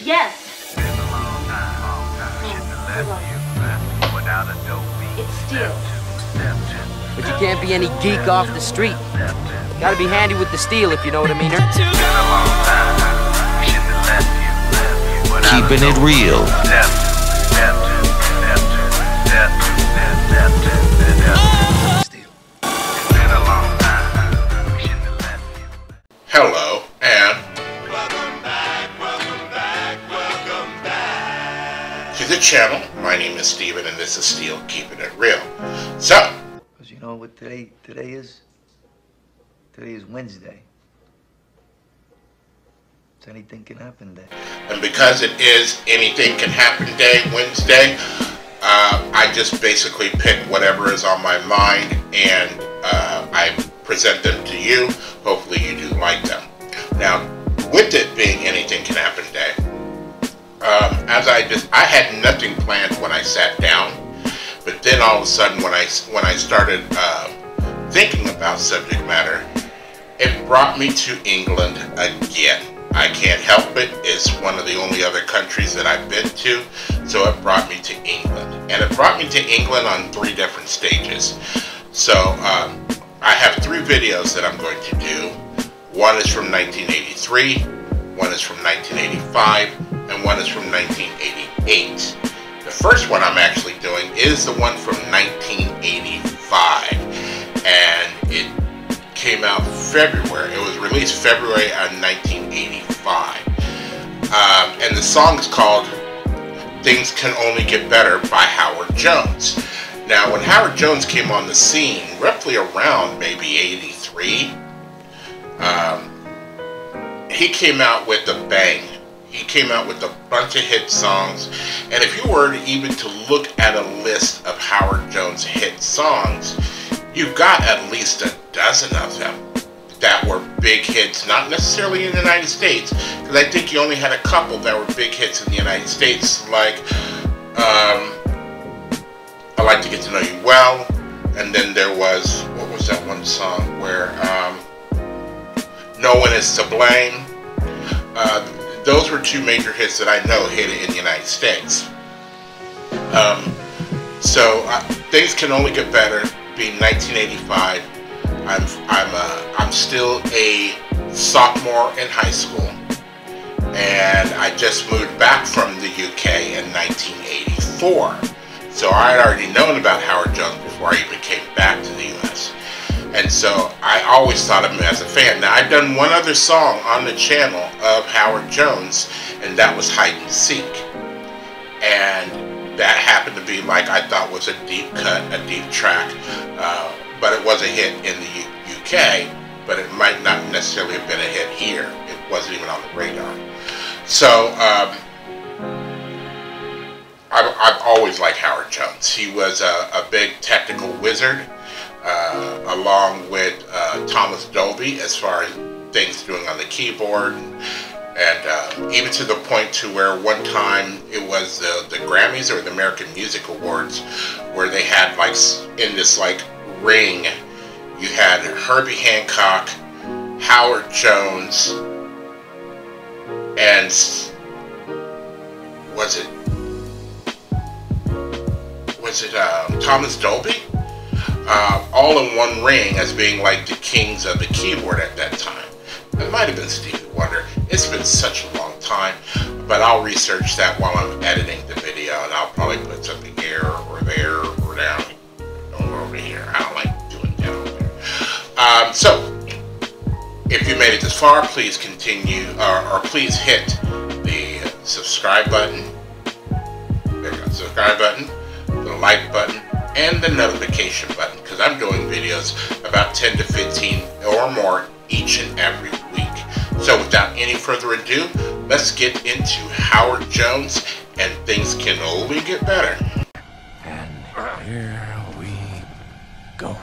Yes. It's steel. But you can't be any geek off the street. Gotta be handy with the steel, if you know what I mean. Keeping it real. Hello, and welcome back. to the channel. My name is Steven, and this is Steel Keeping It Real. So, because you know what today is? Today is Wednesday. So anything can happen today. and because it is Anything Can Happen Day, Wednesday, I just basically pick whatever is on my mind, and I present them to you. Hopefully you do like them. Now, with it being Anything Can Happen Day, I had nothing planned when I sat down, but then all of a sudden when I started thinking about subject matter, it brought me to England again. I can't help it. It's one of the only other countries that I've been to, so it brought me to England. And it brought me to England on 3 different stages. So I have 3 videos that I'm going to do. One is from 1983, one is from 1985, and one is from 1988. The first one I'm actually doing is the one from 1985, and it came out February. It was released February of 1985, and the song is called "Things Can Only Get Better" by Howard Jones. Now, when Howard Jones came on the scene, roughly around maybe 83, he came out with a bang. He came out with a bunch of hit songs, and if you were to even to look at a list of Howard Jones hit songs, you've got at least a dozen of them that were big hits, not necessarily in the United States, because I think you only had a couple that were big hits in the United States, like I Like to Get to Know You Well, and then there was, what was that one song where No One Is to Blame. Those were 2 major hits that I know hit in the United States. Things Can Only Get Better, being 1985. I'm still a sophomore in high school, and I just moved back from the UK in 1984. So I had already known about Howard Jones before I even came back to the US. And so I always thought of him as a fan. Now, I've done one other song on the channel of Howard Jones, and that was Hide and Seek. And that happened to be, like, I thought was a deep cut, a deep track. But it was a hit in the UK, but it might not necessarily have been a hit here. It wasn't even on the radar. So, I've always liked Howard Jones. He was a big technical wizard, along with Thomas Dolby, as far as things doing on the keyboard, and even to the point to where one time it was the Grammys or the American Music Awards, where they had, like, in this, like, ring, you had Herbie Hancock, Howard Jones, and was it Thomas Dolby? All in one ring as being like the kings of the keyboard at that time. It might have been Stevie Wonder. It's been such a long time, but I'll research that while I'm editing the video, and I'll probably put something here or there or down or over here. I don't like doing that over there. So, if you made it this far, please continue, or please hit the subscribe button. There you go, subscribe button, the like button, and the notification button, because I'm doing videos about 10 to 15 or more each and every week. So without any further ado, let's get into Howard Jones and Things Can Only Get Better. And here we go.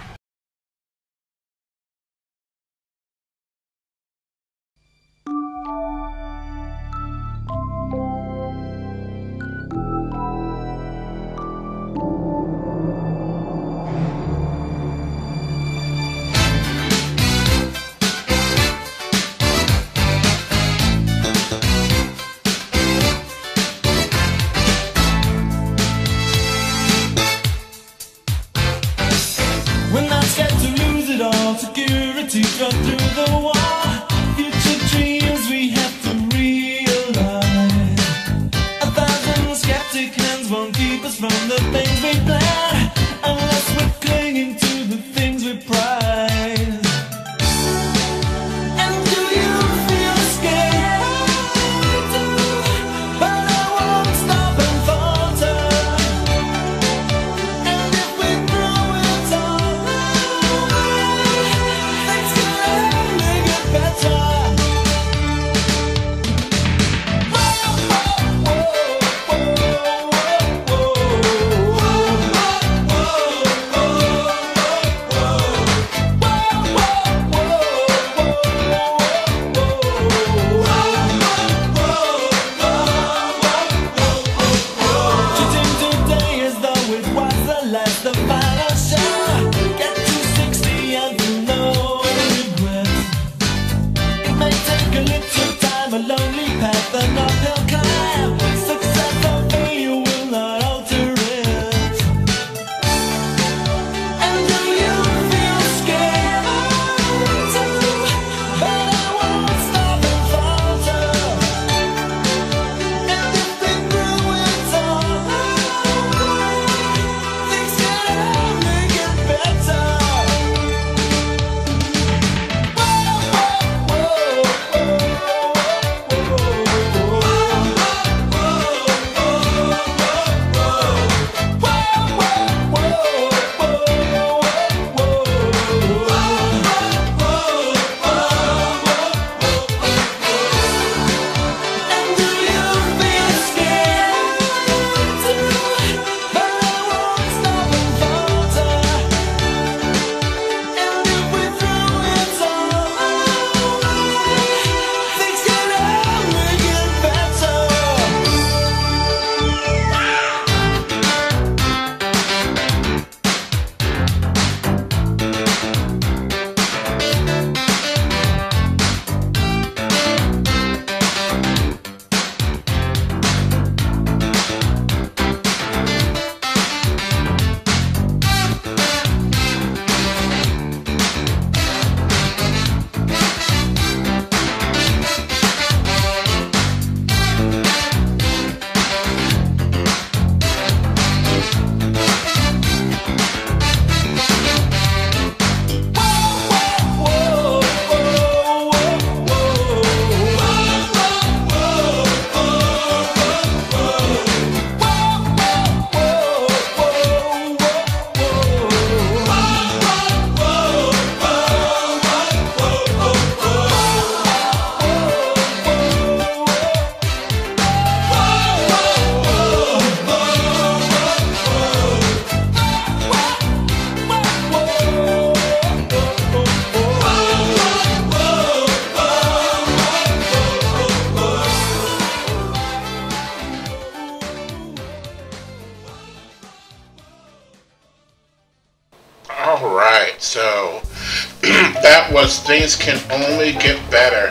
that was Things Can Only Get Better.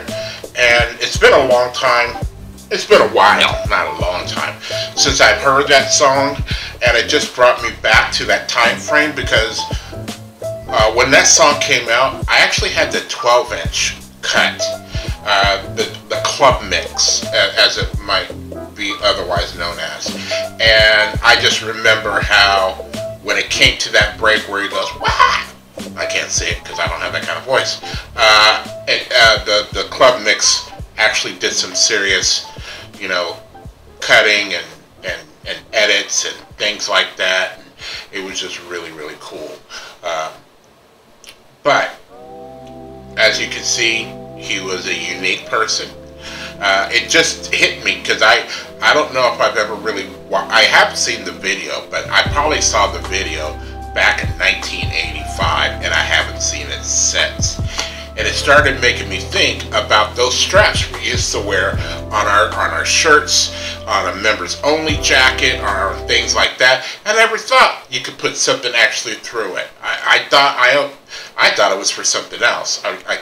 And it's been a long time. It's been a while, not a long time, since I've heard that song. And it just brought me back to that time frame because when that song came out, I actually had the 12-inch cut, the club mix, as it might be otherwise known as. And I just remember how when it came to that break where he goes, "Wah!" I can't say it because I don't have that kind of voice. The club mix actually did some serious, you know, cutting and edits and things like that. It was just really, really cool. But as you can see, he was a unique person. It just hit me because I don't know if I've ever really I have seen the video, but I probably saw the video back in 1985 and I haven't seen it since. And it started making me think about those straps we used to wear on our shirts, on a members only jacket, or things like that. I never thought you could put something actually through it. I thought it was for something else. I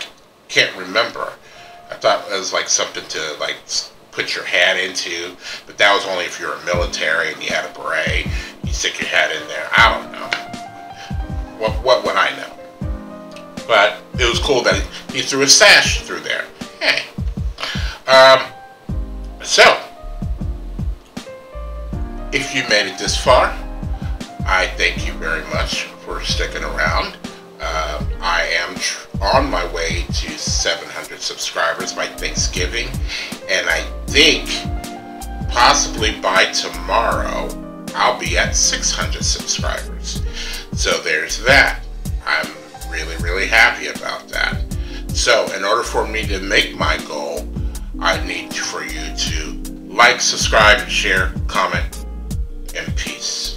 can't remember. I thought it was like something to like put your hat into, but that was only if you were military and you had a beret. You stick your hat in there. I don't know. What would I know? But it was cool that he threw a sash through there. Hey. So, if you made it this far, I thank you very much for sticking around. I am on my way to 700 subscribers by Thanksgiving, and I think possibly by tomorrow I'll be at 600 subscribers. So there's that. I'm really, really happy about that. So in order for me to make my goal, I need for you to like, subscribe, share, comment, and peace.